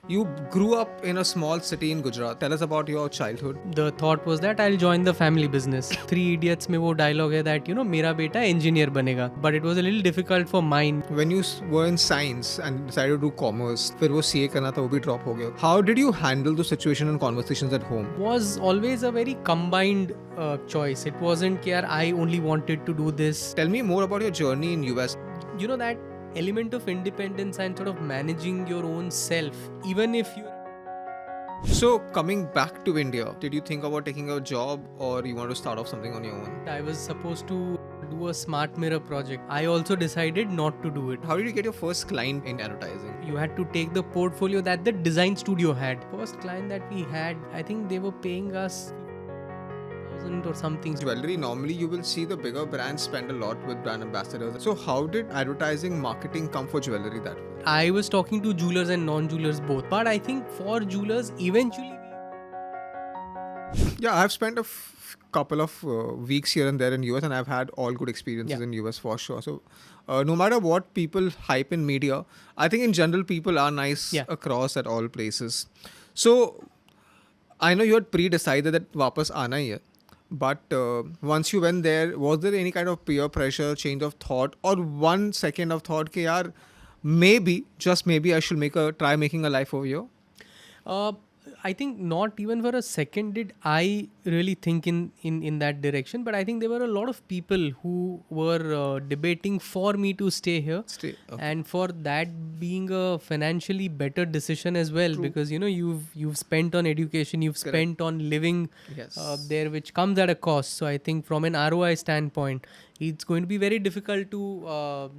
You grew up in a small city in Gujarat. Tell us about your childhood. The thought was that I'll join the family business. Three Idiots में वो dialogue है that मेरा बेटा engineer बनेगा. But it was a little difficult for mine. When you were in science and decided to do commerce, फिर वो CA करना था वो भी drop हो गया. How did you handle the situation and conversations at home? Was always a very combined choice. It wasn't कि यार I only wanted to do this. Tell me more about your journey in US. You know that element of independence and sort of managing your own self, even if you. So coming back to India, did you think about taking a job or you want to start off something on your own? I was supposed to do a smart mirror project. I also decided not to do it. How did you get your first client in advertising? You had to take the portfolio that the design studio had. First client that we had, I think they were paying us or something. Jewelry, normally you will see the bigger brands spend a lot with brand ambassadors. So how did advertising marketing come for jewelry that way? I was talking to jewelers and non-jewelers both. But I think for jewelers, eventually... Yeah, I've spent a couple of weeks here and there in US and I've had all good experiences in US for sure. So no matter what people hype in media, I think in general people are nice across at all places. So I know you had pre-decided that वापस आना ही है. But once you went there, was there any kind of peer pressure, change of thought, or 1 second of thought कि यार maybe, just maybe I should try making a life over here? I think not even for a second did I really think in that direction. But I think there were a lot of people who were debating for me to stay here. And for that being a financially better decision as well. True. Because, you've spent on education, you've spent on living there, which comes at a cost. So I think from an ROI standpoint, it's going to be very difficult to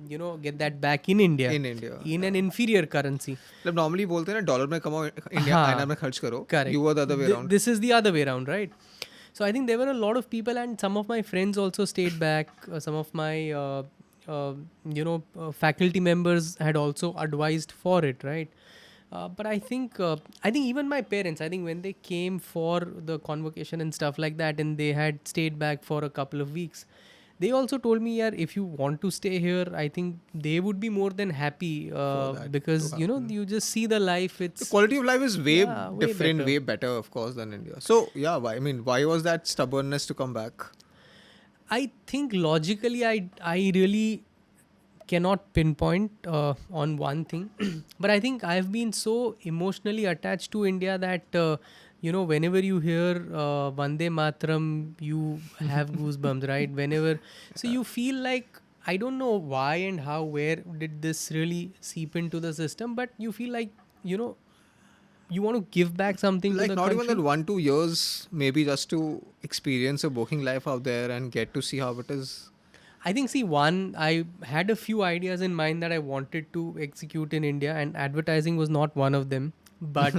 get that back in India. In an inferior currency. Normally बोलते हैं ना dollar में कमाओ India आईना में खर्च करो. Correct. You were the other way around. This is the other way around, right? So I think there were a lot of people and some of my friends also stayed back. Some of my faculty members had also advised for it, right? But I think even my parents, I think when they came for the convocation and stuff like that and they had stayed back for a couple of weeks, they also told me, if you want to stay here, I think they would be more than happy because, you just see the life. The quality of life is way different, better. way better, of course, than India. So, why was that stubbornness to come back? I think logically, I really cannot pinpoint on one thing. But I think I've been so emotionally attached to India that... whenever you hear Vande Mataram, you have goosebumps, right? So you feel like, I don't know why and how, where did this really seep into the system, but you feel like, you want to give back something to the country. Like not even that 1-2 years, maybe just to experience a working life out there and get to see how it is. I think, I had a few ideas in mind that I wanted to execute in India and advertising was not one of them. But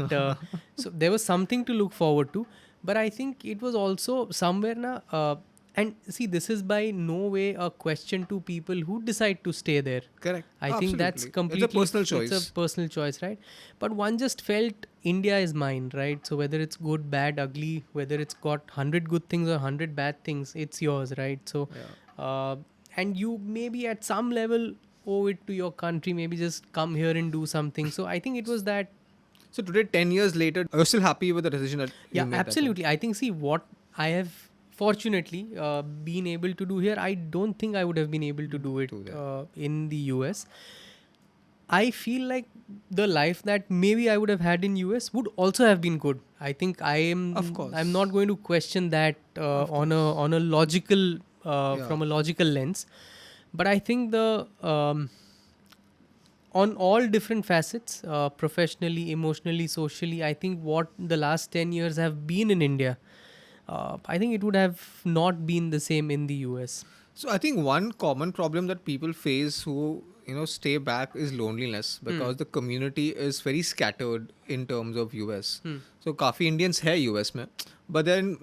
so there was something to look forward to, but I think it was also somewhere and this is by no way a question to people who decide to stay there. Correct. I think that's completely it's a personal choice. It's a personal choice, right? But one just felt India is mine, right? So whether it's good, bad, ugly, whether it's got 100 good things or 100 bad things, it's yours, right? So and you maybe at some level owe it to your country, maybe just come here and do something. So I think it was that. So today, 10 years later, are you still happy with the decision that you made? Absolutely. I think, what I have fortunately been able to do here, I don't think I would have been able to do it in the US. I feel like the life that maybe I would have had in US would also have been good. I think I'm not going to question that on a logical from a logical lens. But I think on all different facets, professionally, emotionally, socially, I think what the last 10 years have been in India, I think it would have not been the same in the US. So I think one common problem that people face who stay back is loneliness because the community is very scattered in terms of US. So काफी Indians है US में, but then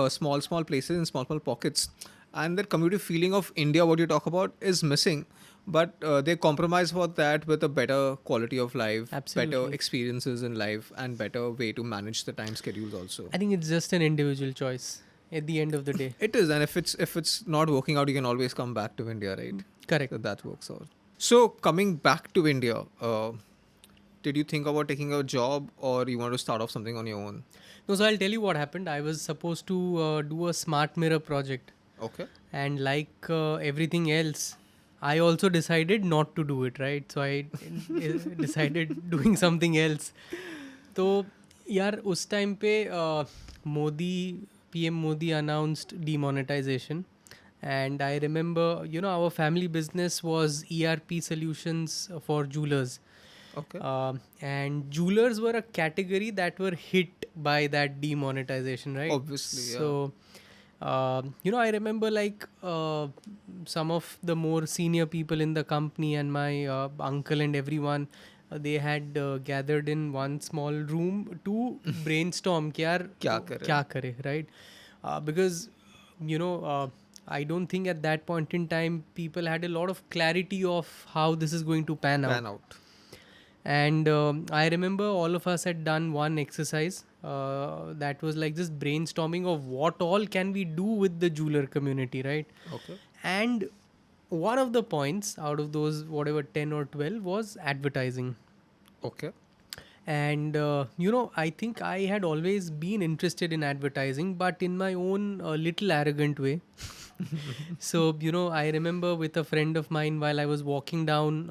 small places in small pockets, and that community feeling of India, what you talk about, is missing. But they compromise for that with a better quality of life, better experiences in life, and better way to manage the time schedules also. I think it's just an individual choice at the end of the day. It is, and if it's not working out, you can always come back to India, right? Correct. So that works out. So coming back to India, did you think about taking a job, or you want to start off something on your own? No, so I'll tell you what happened. I was supposed to do a smart mirror project. Okay. And like everything else, I also decided not to do it, right? So I decided doing something else. तो यार उस time पे Modi PM Modi announced demonetization, and I remember, our family business was ERP solutions for jewelers. Okay. And jewelers were a category that were hit by that demonetization, right? Obviously, yeah. So, I remember like some of the more senior people in the company and my uncle and everyone, they had gathered in one small room to brainstorm kya kare, right? Because, I don't think at that point in time people had a lot of clarity of how this is going to pan out. And I remember all of us had done one exercise that was like this brainstorming of what all can we do with the jeweler community, right? Okay. And one of the points out of those, whatever, 10 or 12 was advertising. Okay. And, I think I had always been interested in advertising, but in my own little arrogant way. So, I remember with a friend of mine while I was walking down,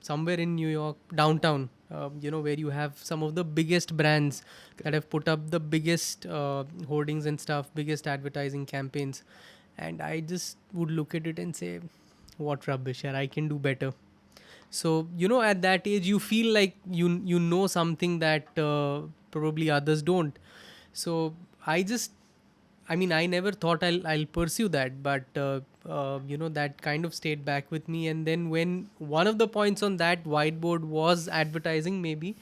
somewhere in New York, downtown, where you have some of the biggest brands that have put up the biggest hoardings and stuff, biggest advertising campaigns. And I just would look at it and say, what rubbish, I can do better. So, at that age, you feel like you know something that probably others don't. So, I never thought I'll pursue that, but that kind of stayed back with me. And then when one of the points on that whiteboard was advertising, maybe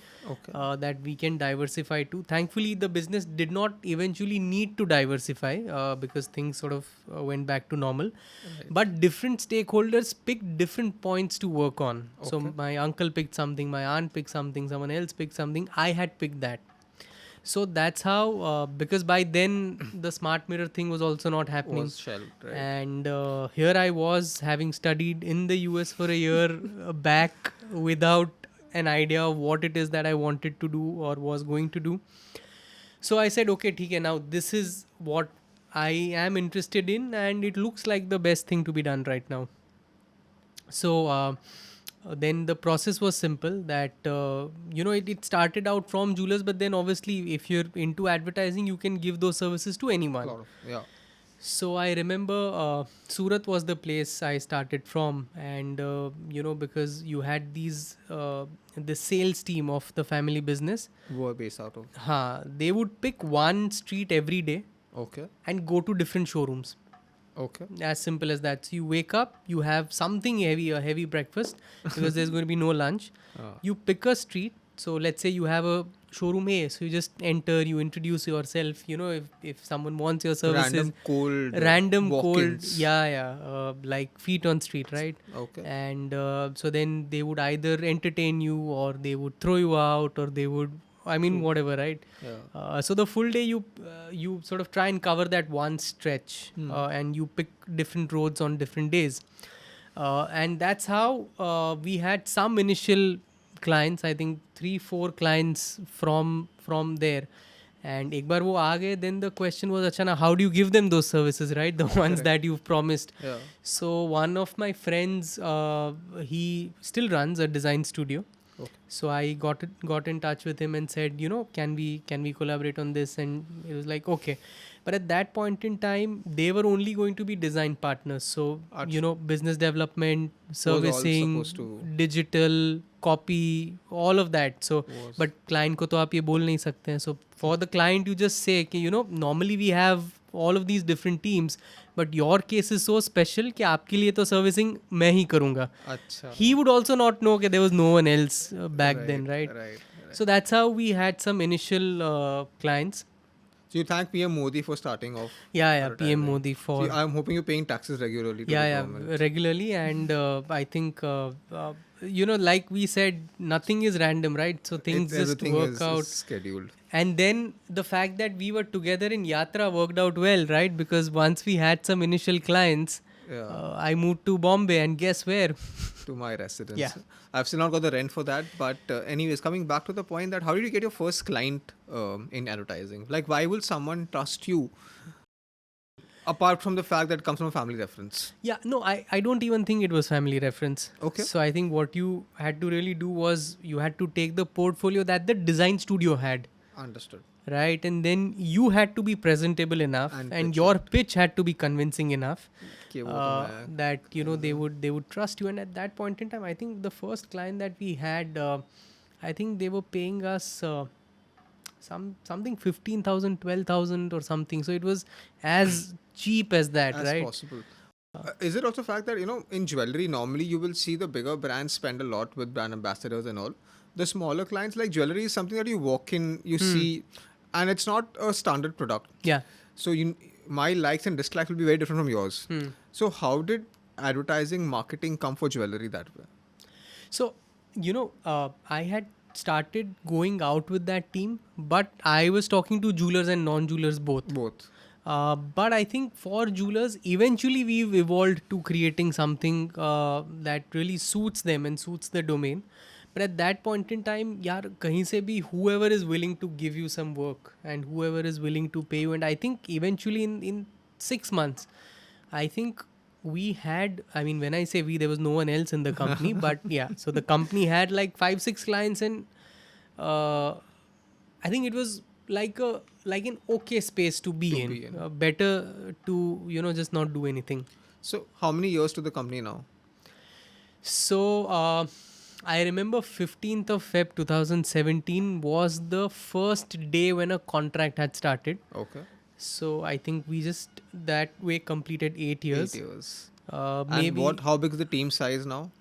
that we can diversify to. Thankfully, the business did not eventually need to diversify because things sort of went back to normal. Right. But different stakeholders picked different points to work on. Okay. So my uncle picked something, my aunt picked something, someone else picked something. I had picked that. So that's how, because by then the smart mirror thing was also not happening. Was shelved, right? And here I was having studied in the US for a year back without an idea of what it is that I wanted to do or was going to do. So I said, okay, theek hai, now this is what I am interested in and it looks like the best thing to be done right now. So then the process was simple that, it started out from jewelers, but then obviously if you're into advertising, you can give those services to anyone. Yeah. So I remember Surat was the place I started from, and because you had these the sales team of the family business were based out of. They would pick one street every day. Okay. And go to different showrooms. Okay. As simple as that. So you wake up, you have something heavy, a heavy breakfast because there's going to be no lunch. You pick a street. So let's say you have a showroom A. So you just enter, you introduce yourself. If someone wants your services. Random cold. Yeah. Like feet on street, right? Okay. And so then they would either entertain you or they would throw you out or they would, whatever, right? Yeah. So the full day you sort of try and cover that one stretch and you pick different roads on different days. And that's how we had some initial clients, I think 3-4 clients from there. And ek bar wo aa gaye, then the question was, acha na, how do you give them those services, right? The ones that you've promised. Yeah. So one of my friends, he still runs a design studio. Okay. So I got in touch with him and said, can we collaborate on this? And it was like, okay. But at that point in time, they were only going to be design partners. So, business development, servicing, digital, copy, all of that. So, but client ko to aap ye bol nahi sakte hain. So for the client, you just say, normally we have all of these different teams, but your case is so special कि आपके लिए तो servicing मैं ही करूँगा. अच्छा. He would also not know that there was no one else back then, right? Right. So that's how we had some initial clients. So you thank PM Modi for starting off. Yeah, PM Modi for. So I'm hoping you're paying taxes regularly to the government. Regularly, and I think like we said, nothing is random, right? So things just work out. Is scheduled. And then the fact that we were together in Yatra worked out well, right? Because once we had some initial clients, I moved to Bombay, and guess where? To my residence. Yeah. I've still not got the rent for that. But anyways, coming back to the point that how did you get your first client in advertising? Like, why will someone trust you? Apart from the fact that it comes from a family reference. Yeah, no, I don't even think it was family reference. Okay. So I think what you had to really do was you had to take the portfolio that the design studio had. Understood. Right, and then you had to be presentable enough, and your pitch had to be convincing enough that they would trust you. And at that point in time, I think the first client that we had, I think they were paying us something 15,000, 12,000 or something. So it was as cheap as that, as right? Possible. Is it also fact that in jewelry normally you will see the bigger brands spend a lot with brand ambassadors and all. The smaller clients, like jewelry, is something that you walk in, you see, and it's not a standard product. Yeah. So my likes and dislikes will be very different from yours. So how did advertising marketing come for jewelry that way? So I had started going out with that team, but I was talking to jewelers and non-jewelers both. But I think for jewelers, eventually we've evolved to creating something that really suits them and suits the domain. But at that point in time, kahin se bhi, whoever is willing to give you some work and whoever is willing to pay you. And I think eventually in 6 months, I think we had, I mean, when I say we, there was no one else in the company, but yeah, so the company had like 5-6 clients, and I think it was like an okay space to be in. Better to just not do anything. So how many years to the company now? So I remember 15th of Feb 2017 was the first day when a contract had started. Okay. So I think we just that way completed 8 years. 8 years. Maybe. And how big is the team size now?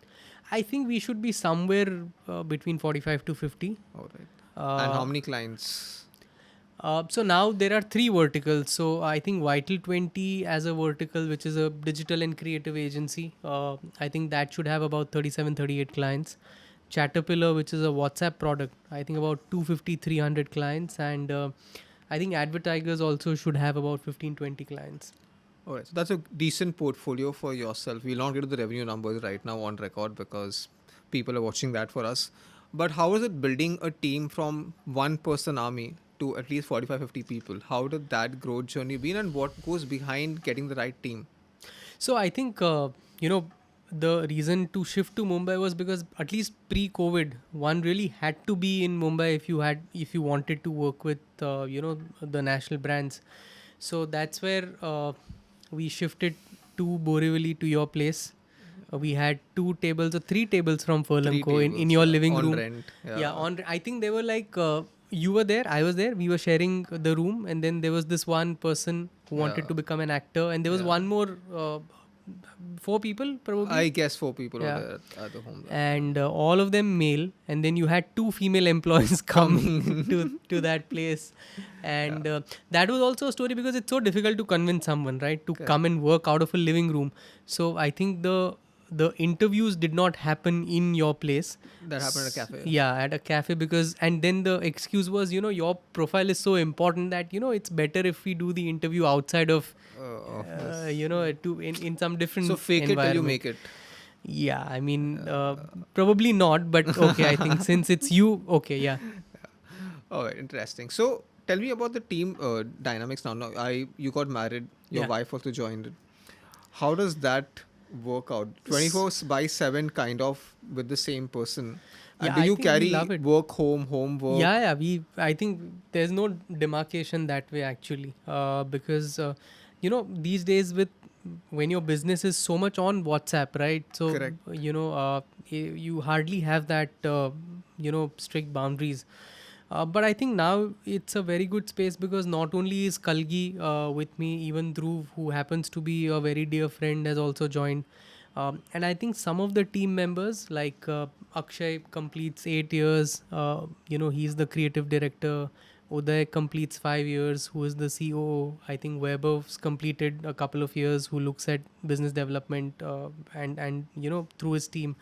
I think we should be somewhere between 45 to 50. All right. And how many clients? So now there are 3 verticals. So I think Vital20 as a vertical, which is a digital and creative agency. I think that should have about 37, 38 clients. Caterpillar, which is a WhatsApp product, I think about 250, 300 clients. And I think Advertisers also should have about 15, 20 clients. All right. So that's a decent portfolio for yourself. We'll not get to the revenue numbers right now on record because people are watching that for us. But how is it building a team from one person army to at least 45, 50 people? How did that growth journey been, and what goes behind getting the right team? So I think, the reason to shift to Mumbai was because at least pre-COVID, one really had to be in Mumbai if you wanted to work with, the national brands. So that's where we shifted to Borivali, to your place. We had 2 tables or 3 tables from Furlanco in your living room. On rent. Yeah, I think they were like, you were there, I was there, we were sharing the room, and then there was this one person who wanted to become an actor, and there was one more, 4 people probably. I guess 4 people were there at the home. And all of them male, and then you had 2 female employees coming to that place. And that was also a story because it's so difficult to convince someone, right, to come and work out of a living room. So I think the interviews did not happen in your place. That happened at a cafe. Yeah, at a cafe, because, and then the excuse was, your profile is so important that, it's better if we do the interview outside of, in some different. So fake it till you make it. Yeah, I mean, probably not, but okay, I think since it's you, okay, yeah. All right, interesting. So tell me about the team dynamics now. You got married, your wife also joined it. How does that work out? 24/7 kind of with the same person. Do you carry work home work? Yeah. I think there's no demarcation that way actually, because these days when your business is so much on WhatsApp, right? So correct. You hardly have that strict boundaries. But I think now it's a very good space because not only is Kalgi with me, even Dhruv, who happens to be a very dear friend, has also joined. And I think some of the team members like Akshay completes 8 years. He's the creative director. Uday completes 5 years, who is the COO. I think Vaibhav's completed a couple of years, who looks at business development and through his team.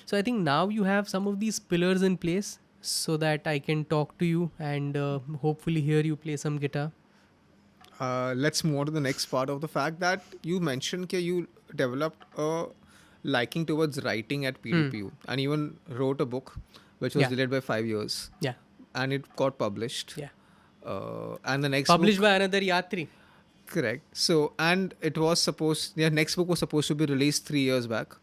So I think now you have some of these pillars in place, so that I can talk to you and hopefully hear you play some guitar. Let's move on to the next part of the fact that you mentioned that you developed a liking towards writing at PDPU and even wrote a book which was delayed by 5 years. Yeah. And it got published. Yeah. And the next published book, by another Yatri. Correct. So, and it was supposed, next book was supposed to be released 3 years back.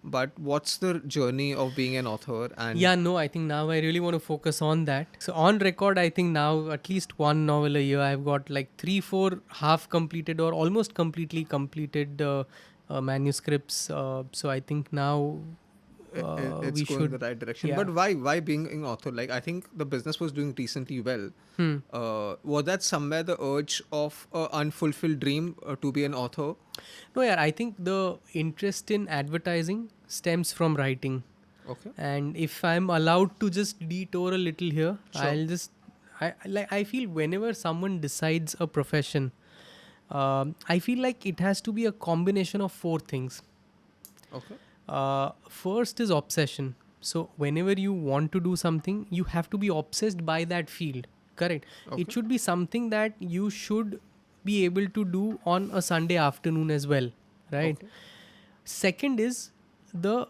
But what's the journey of being an author? And I think now I really want to focus on that. So on record, I think now at least one novel a year. I've got like 3-4 half completed or almost completely completed manuscripts. So I think now it's we going should in the right direction. yeah. But why being an author? Like, I think the business was doing decently well. Was that somewhere the urge of an unfulfilled dream to be an author? No, yeah, I think the interest in advertising stems from writing. Okay. And if I'm allowed to just detour a little here, Sure. I feel whenever someone decides a profession, I feel like it has to be a combination of 4 things. Okay. First is obsession. So whenever you want to do something, you have to be obsessed by that field. Correct. Okay. It should be something that you should be able to do on a Sunday afternoon as well. Right. Okay. Second is the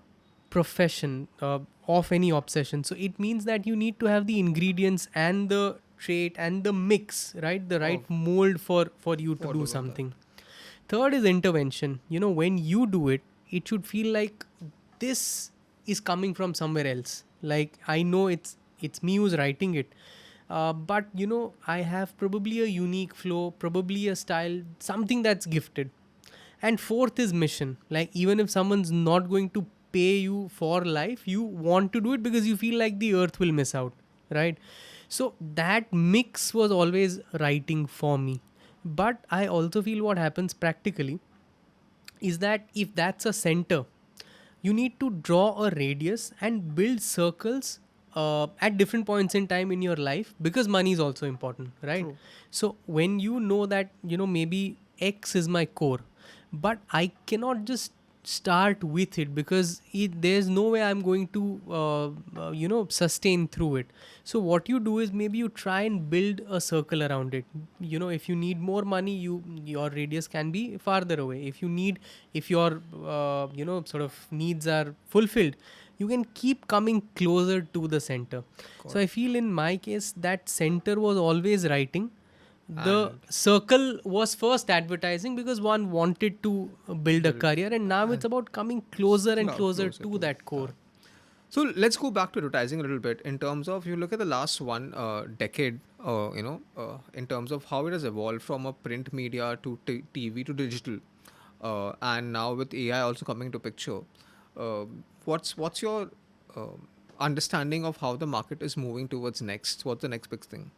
profession of any obsession. So it means that you need to have the ingredients and the trait and the mix, right? The right mold for you to do something. Third is intervention. When you do it, it should feel like this is coming from somewhere else. Like, I know it's me who's writing it. But I have probably a unique flow, probably a style, something that's gifted. And fourth is mission. Like, even if someone's not going to pay you for life, you want to do it because you feel like the earth will miss out, right? So that mix was always writing for me. But I also feel what happens practically is that if that's a center, you need to draw a radius and build circles at different points in time in your life, because money is also important, right? True. So when you know that, maybe X is my core, but I cannot just start with it because there's no way I'm going to sustain through it. So what you do is maybe you try and build a circle around it. If you need more money, your radius can be farther away. If your sort of needs are fulfilled, you can keep coming closer to the center. So I feel in my case that center was always writing. The circle was first advertising because one wanted to build a career, and now it's about coming closer and closer to that core. So let's go back to advertising a little bit in terms of, you look at the last one decade, in terms of how it has evolved from a print media to TV to digital, and now with AI also coming to picture. What's your understanding of how the market is moving towards next? What's the next big thing?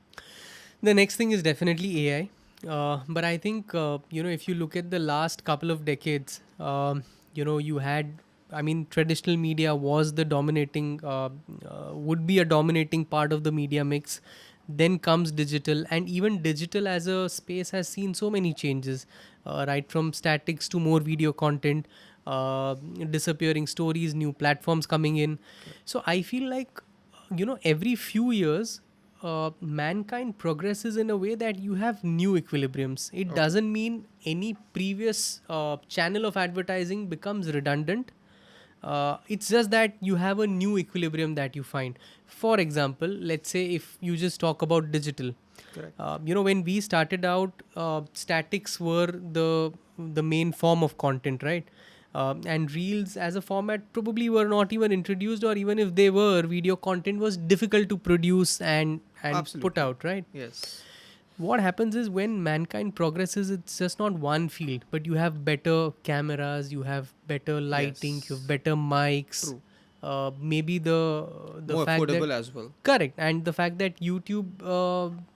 The next thing is definitely AI. But I think, if you look at the last couple of decades, you had, traditional media was the dominating, would be a dominating part of the media mix. Then comes digital, and even digital as a space has seen so many changes, right from statics to more video content, disappearing stories, new platforms coming in. So I feel like, every few years, mankind progresses in a way that you have new equilibriums. It doesn't mean any previous channel of advertising becomes redundant. It's just that you have a new equilibrium that you find. For example, let's say if you just talk about digital. Correct. When we started out, statics were the main form of content, right? And reels as a format probably were not even introduced, or even if they were, video content was difficult to produce and put out, right? Yes. What happens is when mankind progresses, it's just not one field, but you have better cameras, you have better lighting, you have better mics. True. Maybe the more fact affordable that, as well. correct, and the fact that YouTube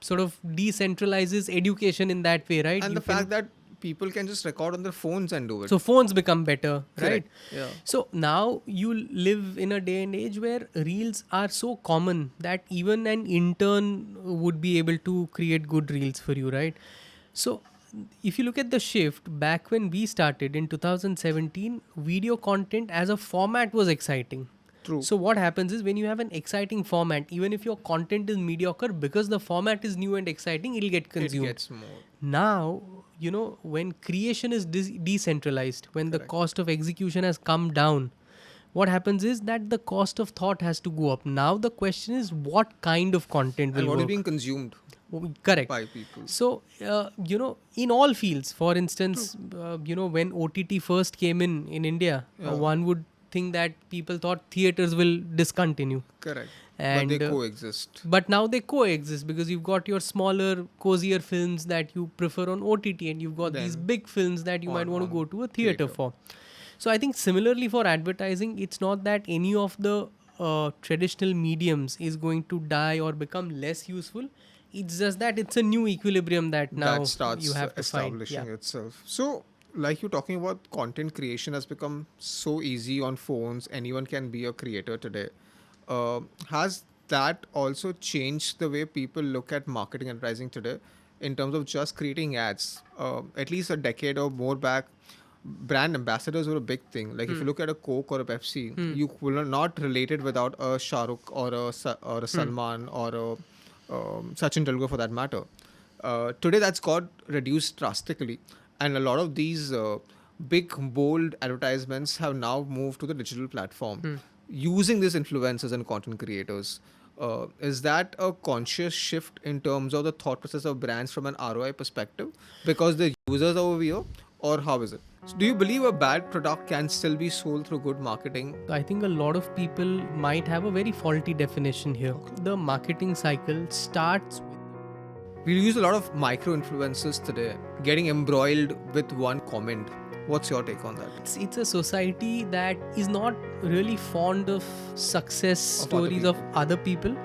sort of decentralizes education in that way, right? And the fact that people can just record on their phones and do it. So phones become better, right? Correct. Yeah. So now you live in a day and age where reels are so common that even an intern would be able to create good reels for you, right? So if you look at the shift, back when we started in 2017, video content as a format was exciting. True. So what happens is when you have an exciting format, even if your content is mediocre, because the format is new and exciting, it'll get consumed. It gets more. Now, when creation is decentralized, when Correct. the cost of execution has come down, what happens is that the cost of thought has to go up. Now the question is, what kind of content will And what is work? being consumed Correct. by people. So, in all fields, for instance, when OTT first came in India, one would think that people thought theaters will discontinue. Correct. And, but they coexist. But now they coexist, because you've got your smaller, cozier films that you prefer on OTT, and you've got these big films that you might want to go to a theater for. So I think similarly for advertising, it's not that any of the traditional mediums is going to die or become less useful. It's just that it's a new equilibrium that now starts you have to establishing find. itself. So, like you're talking about, content creation has become so easy on phones. Anyone can be a creator today. Has that also changed the way people look at marketing and advertising today, in terms of just creating ads? At least a decade or more back, brand ambassadors were a big thing. Like if you look at a Coke or a Pepsi, you will not relate it without a Shah Rukh or a Salman or a Sachin Tendulkar for that matter. Today that's got reduced drastically, and a lot of these big bold advertisements have now moved to the digital platform using these influencers and content creators. Is that a conscious shift in terms of the thought process of brands from an ROI perspective, because the users are over here, or how is it? So do you believe a bad product can still be sold through good marketing? I think a lot of people might have a very faulty definition here. The marketing cycle starts with... We use a lot of micro-influencers today, getting embroiled with one comment. What's your take on that? It's a society that is not really fond of success stories of other people.